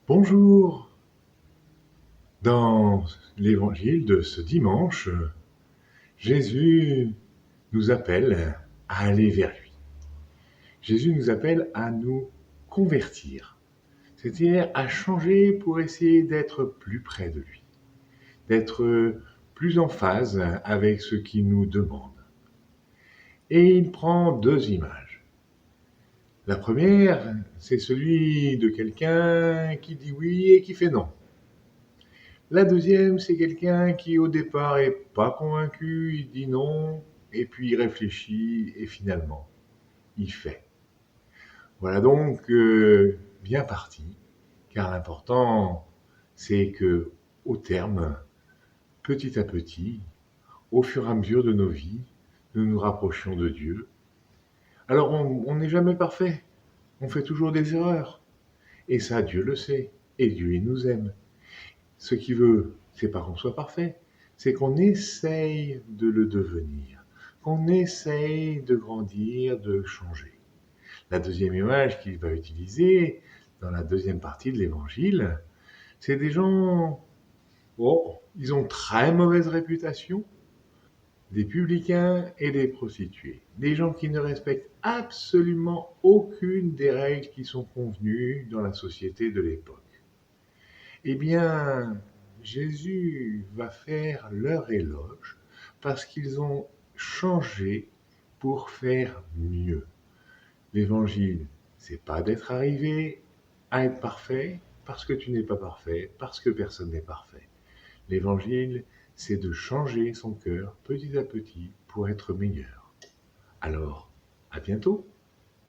Bonjour. Dans l'évangile de ce dimanche, Jésus nous appelle à aller vers lui. Jésus nous appelle à nous convertir, c'est-à-dire à changer pour essayer d'être plus près de lui, d'être plus en phase avec ce qu'il nous demande. Et il prend deux images. La première, c'est celui de quelqu'un qui dit oui et qui fait non. La deuxième, c'est quelqu'un qui au départ est pas convaincu, il dit non, et puis il réfléchit, et finalement, il fait. Voilà donc bien parti, car l'important, c'est que au terme, petit à petit, au fur et à mesure de nos vies, nous nous rapprochions de Dieu. Alors on n'est jamais parfait, on fait toujours des erreurs, et ça Dieu le sait, et Dieu il nous aime. Ce qu'il veut, c'est pas qu'on soit parfait, c'est qu'on essaye de le devenir, qu'on essaye de grandir, de changer. La deuxième image qu'il va utiliser dans la deuxième partie de l'évangile, c'est des gens, oh, ils ont très mauvaise réputation, des publicains et des prostituées. Des gens qui ne respectent absolument aucune des règles qui sont convenues dans la société de l'époque. Eh bien, Jésus va faire leur éloge parce qu'ils ont changé pour faire mieux. L'évangile, c'est pas d'être arrivé à être parfait parce que tu n'es pas parfait, parce que personne n'est parfait. L'évangile, c'est de changer son cœur petit à petit pour être meilleur. Alors, à bientôt.